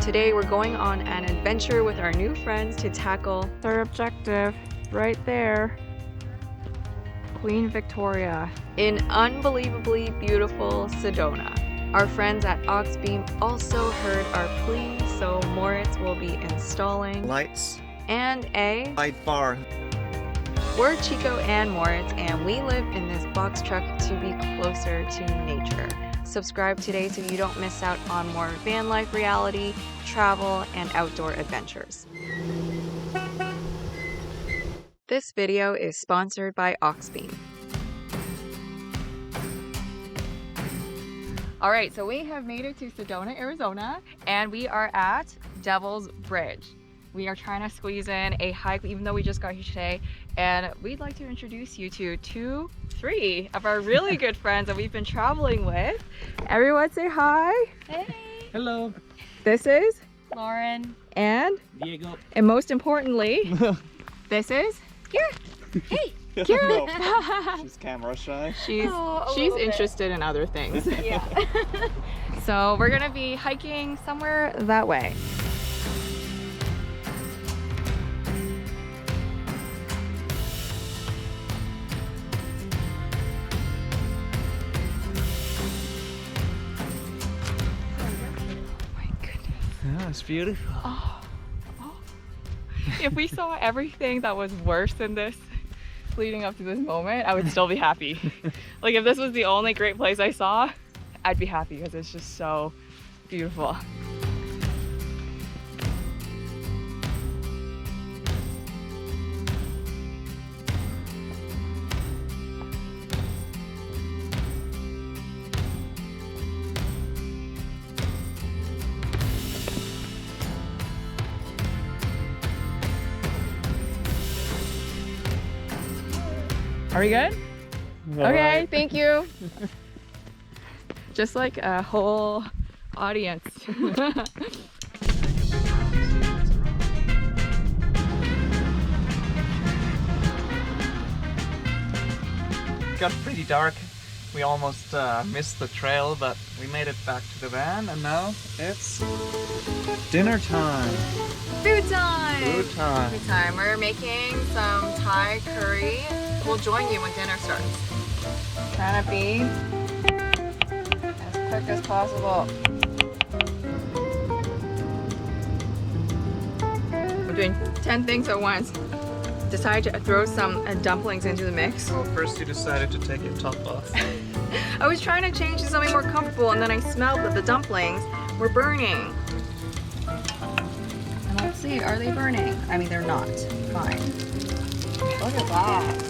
Today we're going on an adventure with our new friends to tackle our objective right there, Queen Victoria, in unbelievably beautiful Sedona. Our friends at Auxbeam also heard our plea, so Moritz will be installing lights and a light bar. We're Chico and Moritz, and we live in this box truck to be closer to nature. Subscribe today so you don't miss out on more van life reality, travel, and outdoor adventures. This video is sponsored by Auxbeam. All right, so we have made it to Sedona, Arizona, and we are at Devil's Bridge. We are trying to squeeze in a hike, even though we just got here today, and we'd like to introduce you to three of our really good friends that we've been traveling with. Everyone say hi. Hey. Hello. This is Lauren. and Diego. and most importantly, this is Kira. Hey. Kira. She's camera shy. She's little bit. interested in other things. Yeah. So we're gonna be hiking somewhere that way. Yeah, it's beautiful. Oh. If we saw everything that was worse than this leading up to this moment, I would still be happy. Like if this was the only great place I saw, I'd be happy because it's just so beautiful. Are we good? Okay, thank you. Just like a whole audience. Got pretty dark. We almost missed the trail, but we made it back to the van, and now it's dinner time. Food time! Food time. Food time. We're making some Thai curry. We'll join you when dinner starts. Trying to be as quick as possible. We're doing 10 things at once. Decided to throw some dumplings into the mix. Well, first you decided to take your top off. I was trying to change to something more comfortable, and then I smelled that the dumplings were burning. And let's see, are they burning? I mean, they're not. Fine. Look at that.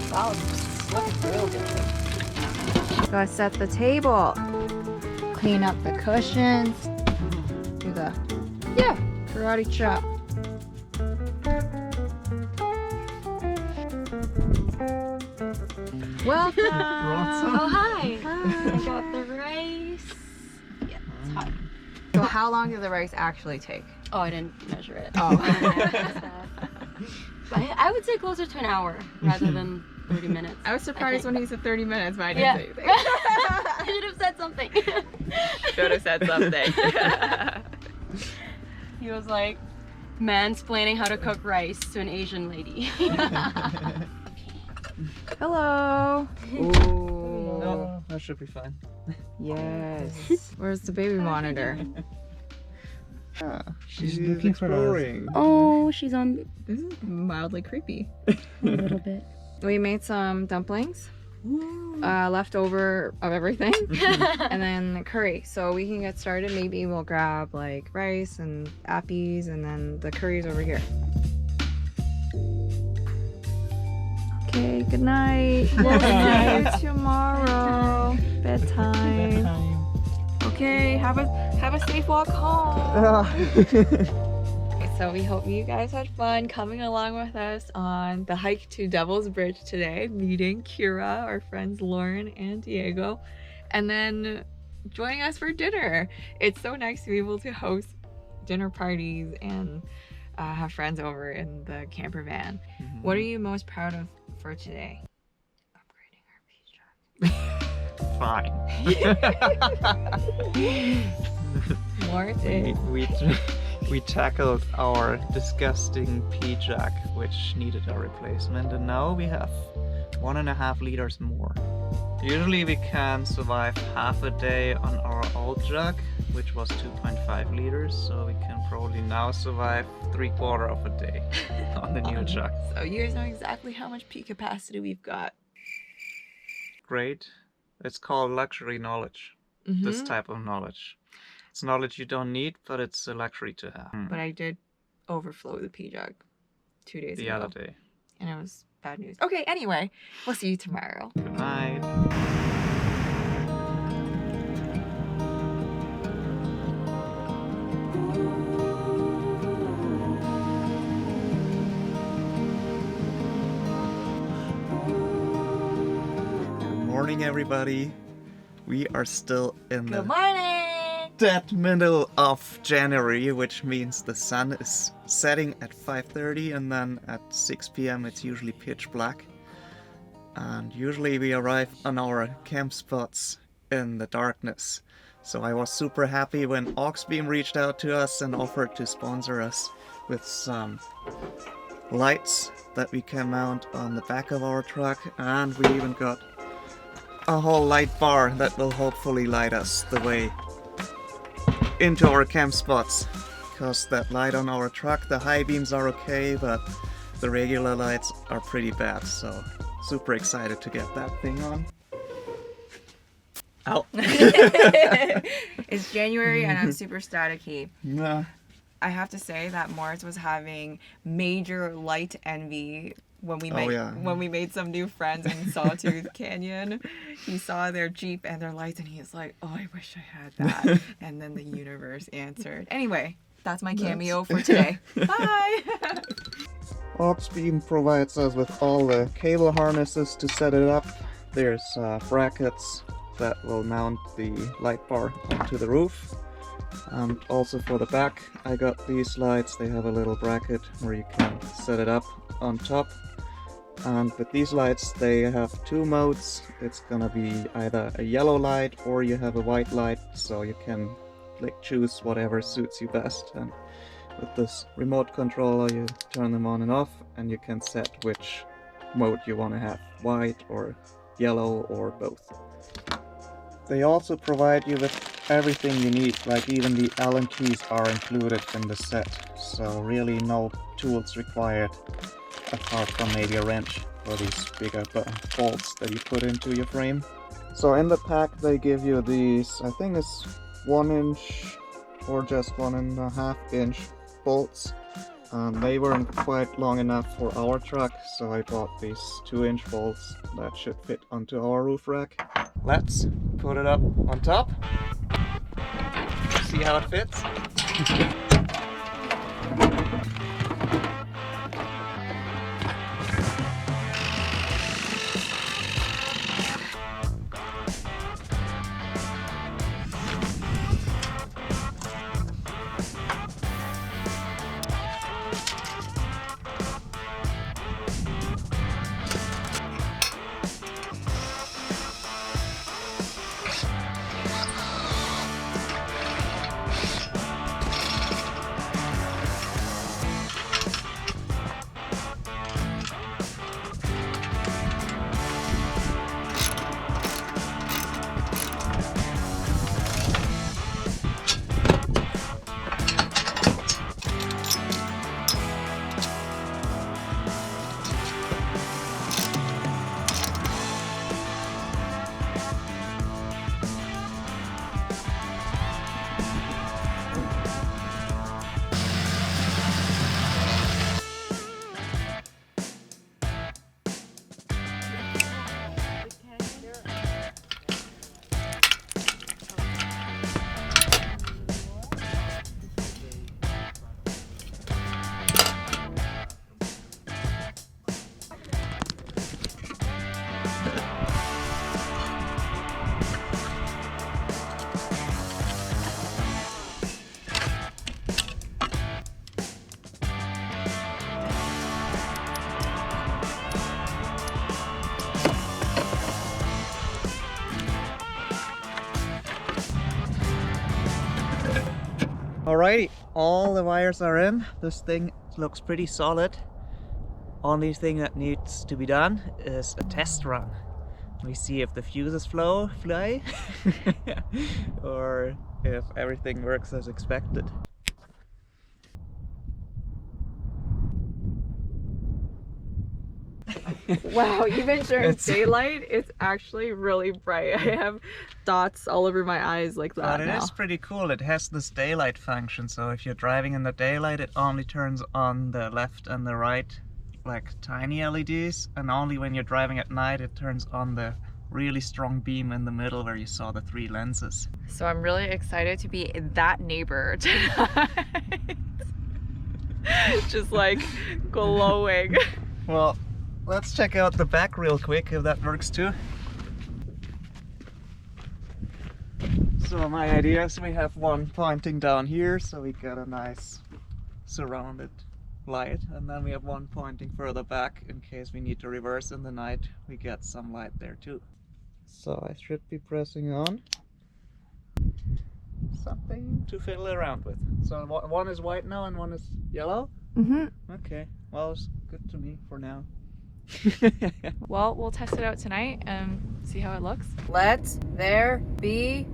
That was looking real good. Gotta set the table. Clean up the cushions. Do the, karate chop. Welcome. Oh, hi. Hi. I got the rice. Yeah, it's hot. So how long did the rice actually take? Oh, I didn't measure it. Oh. I would say closer to an hour rather than 30 minutes. I was surprised when he said 30 minutes, but I didn't Yeah. say anything. I should have said something. Should have said something. He was like mansplaining how to cook rice to an Asian lady. Hello. Ooh. No, that should be fine. Yes. Where's the baby monitor? Yeah, She's looking for exploring. Oh, she's on This is mildly creepy. a little bit. We made some dumplings, leftover of everything, and then curry. So we can get started. Maybe we'll grab like rice and appies, and then the curry's over here. Okay, good night. We'll see you tomorrow. Bedtime. Okay, have a safe walk home. So we hope you guys had fun coming along with us on the hike to Devil's Bridge today, meeting Kira, our friends Lauren and Diego, and then joining us for dinner. It's so nice to be able to host dinner parties and have friends over in the camper van. Mm-hmm. What are you most proud of for today? Upgrading our beach truck. Fine. Worth we tackled our disgusting P-jack, which needed a replacement, and now we have 1.5 liters more. Usually we can survive half a day on our old jug, which was 2.5 liters, so we can probably now survive 3/4 of a day on the new jug. So you guys know exactly how much peak capacity we've got. Great. It's called luxury knowledge. This type of knowledge. It's knowledge you don't need, but it's a luxury to have. But I did overflow the pea jug 2 days ago. The other day. And it was bad news. Okay, anyway, we'll see you tomorrow. Good night. Good morning, everybody. We are still in Good the morning! dead middle of January, which means the sun is setting at 5:30 and then at 6 p.m. it's usually pitch black. And usually we arrive on our camp spots in the darkness. So I was super happy when Auxbeam reached out to us and offered to sponsor us with some lights that we can mount on the back of our truck, and we even got a whole light bar that will hopefully light us the way into our camp spots. Because that light on our truck, the high beams are okay, but the regular lights are pretty bad, so super excited to get that thing on. Ow. It's January and I'm super staticky. Nah. I have to say that Moritz was having major light envy when we made some new friends in Sawtooth Canyon. He saw their Jeep and their lights and he was like, oh, I wish I had that. And then the universe answered. Anyway, that's my cameo for today. Bye! Auxbeam provides us with all the cable harnesses to set it up. There's brackets that will mount the light bar onto the roof. And also for the back, I got these lights. They have a little bracket where you can set it up on top. And with these lights, they have 2 modes. It's gonna be either a yellow light or you have a white light, so you can choose whatever suits you best. And with this remote controller, you turn them on and off, and you can set which mode you want to have, white or yellow or both. They also provide you with everything you need, like even the Allen keys are included in the set, so really no tools required apart from maybe a wrench for these bigger bolts that you put into your frame. So in the pack they give you these, I think it's 1 inch or just 1.5 inch bolts. They weren't quite long enough for our truck, so I bought these 2-inch bolts that should fit onto our roof rack. Let's put it up on top. See how it fits? Alrighty, all the wires are in. This thing looks pretty solid. Only thing that needs to be done is a test run. We see if the fuses fly or if everything works as expected. Wow, even during It's- daylight, it's actually really bright. I have dots all over my eyes like that But it now. is pretty cool. It has this daylight function, so if you're driving in the daylight, it only turns on the left and the right, like tiny LEDs, and only when you're driving at night, it turns on the really strong beam in the middle where you saw the 3 lenses. So I'm really excited to be that neighbor tonight. Just like glowing. Well, let's check out the back real quick if that works too. So my idea is we have one pointing down here, so we get a nice surrounded light, and then we have one pointing further back in case we need to reverse in the night. We get some light there too. So I should be pressing on something to fiddle around with. So one is white now and one is yellow? Mm-hmm. Okay, well, it's good to me for now. Well, we'll test it out tonight and see how it looks. Let there be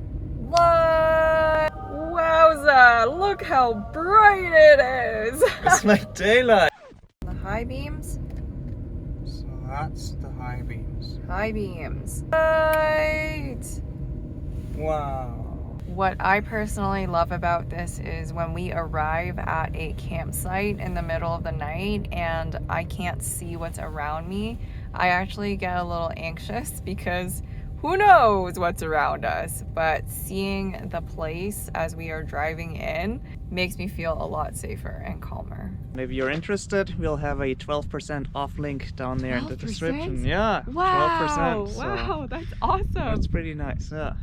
light! Wowza! Look how bright it is! It's like daylight. The high beams? So that's the high beams. High beams. Light! Wow. What I personally love about this is when we arrive at a campsite in the middle of the night and I can't see what's around me, I actually get a little anxious because who knows what's around us, but seeing the place as we are driving in makes me feel a lot safer and calmer. If you're interested, we'll have a 12% off link down there in the 12%? description. Yeah, Wow! 12%. So Wow, that's awesome! that's pretty nice. Yeah.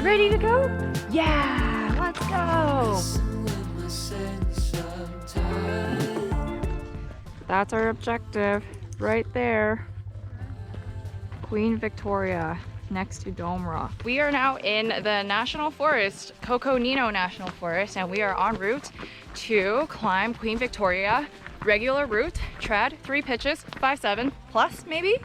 Ready to go? Yeah, let's go! That's our objective, right there. Queen Victoria, next to Dome Rock. We are now in the National Forest, Coconino National Forest, and we are en route to climb Queen Victoria. Regular route, trad, 3 pitches, 5-7 plus maybe,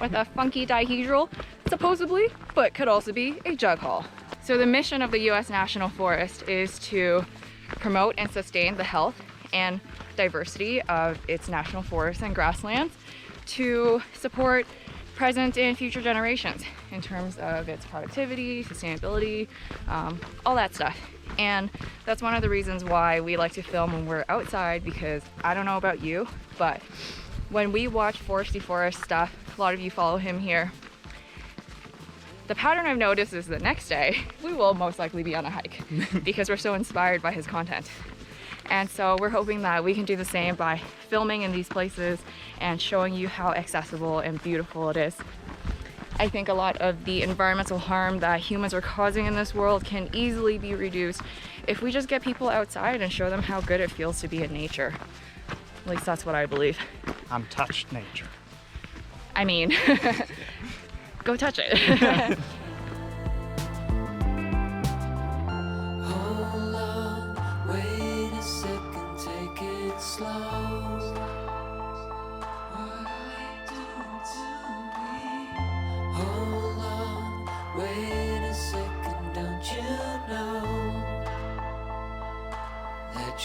with a funky dihedral, supposedly, but could also be a jug haul. So the mission of the U.S. National Forest is to promote and sustain the health and diversity of its national forests and grasslands, to support present and future generations in terms of its productivity, sustainability, all that stuff. And that's one of the reasons why we like to film when we're outside, because I don't know about you, but when we watch Foresty Forest stuff, a lot of you follow him here, the pattern I've noticed is the next day we will most likely be on a hike because we're so inspired by his content. And so we're hoping that we can do the same by filming in these places and showing you how accessible and beautiful it is. I think a lot of the environmental harm that humans are causing in this world can easily be reduced if we just get people outside and show them how good it feels to be in nature. At least that's what I believe. Untouched nature. I mean, go touch it.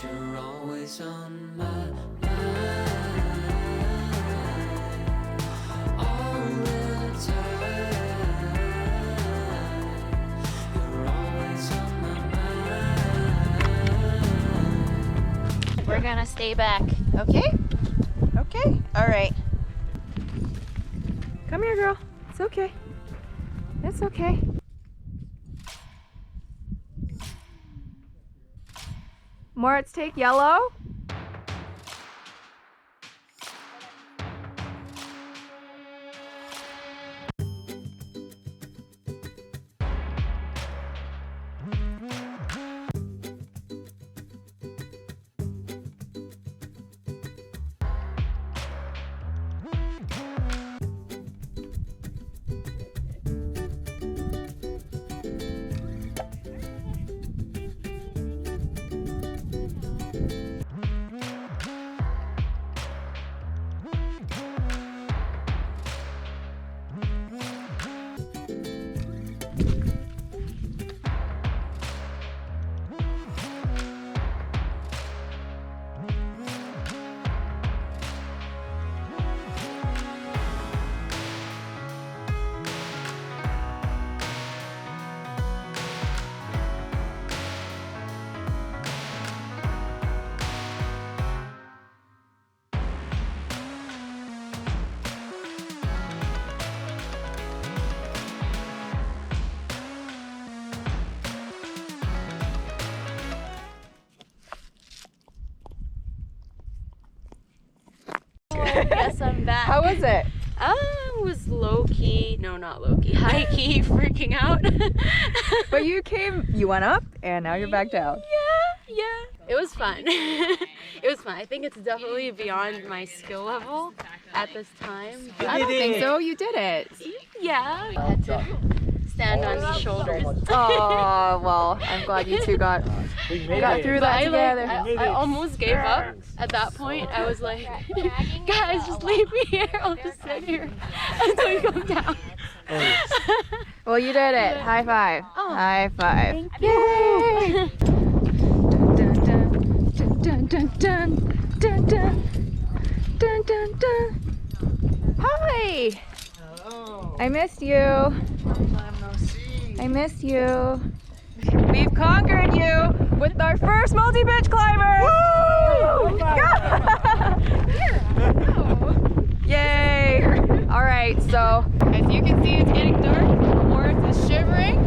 You're always on my mind all the time. We're gonna stay back. Okay? Okay. All right. Come here, girl. It's okay. It's okay. Moritz, take yellow. Yes, I'm back. How was it? Was low-key, no, not low-key, high-key freaking out. But you went up and now you're back down. Yeah, it was fun. It was fun. I think it's definitely beyond my skill level at this time. I don't think so. You did it. Yeah, I had to stand on these shoulders. Oh, well, I'm glad you two got through that together. I almost gave up at that point. I was like, guys, just leave me here. I'll just sit here until you come down. Well, you did it. High five. Oh, High five. thank you. Dun, dun, dun, dun, dun, dun, dun, dun, dun. Hi. Hello. I missed you. No see. I missed you. We've conquered you with our first multi-pitch climber. Woo! Yay! All right, so as you can see, it's getting dark. Moritz is shivering.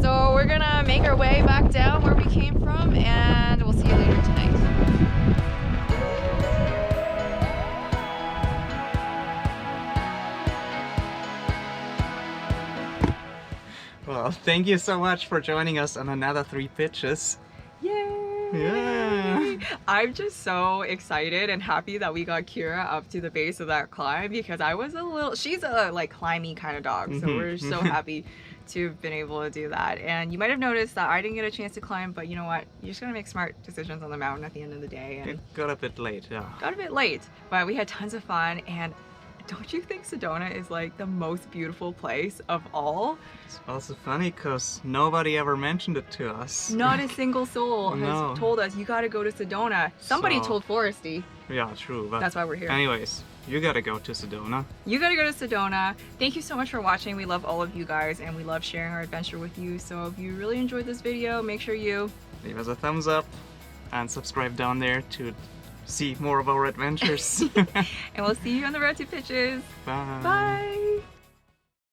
So we're gonna make our way back down where we came from, and we'll see you later tonight. Well, thank you so much for joining us on another 3 pitches. Yay! Yeah. I'm just so excited and happy that we got Kira up to the base of that climb, because I was she's a like climbing kind of dog, so we're so happy to have been able to do that. And you might have noticed that I didn't get a chance to climb, but you know what? You're just gonna make smart decisions on the mountain at the end of the day. And It got a bit late, yeah. got a bit late, but we had tons of fun. And don't you think Sedona is like the most beautiful place of all? It's also funny because nobody ever mentioned it to us. Not a single soul No. has told us you gotta go to Sedona. Somebody So- told Foresty. Yeah, true. But That's why we're here. anyways, you gotta go to Sedona. You gotta go to Sedona. Thank you so much for watching. We love all of you guys and we love sharing our adventure with you. So if you really enjoyed this video, make sure you Leave us a thumbs up and subscribe down there to see more of our adventures. and we'll see you on the road to pitches. Bye. Bye.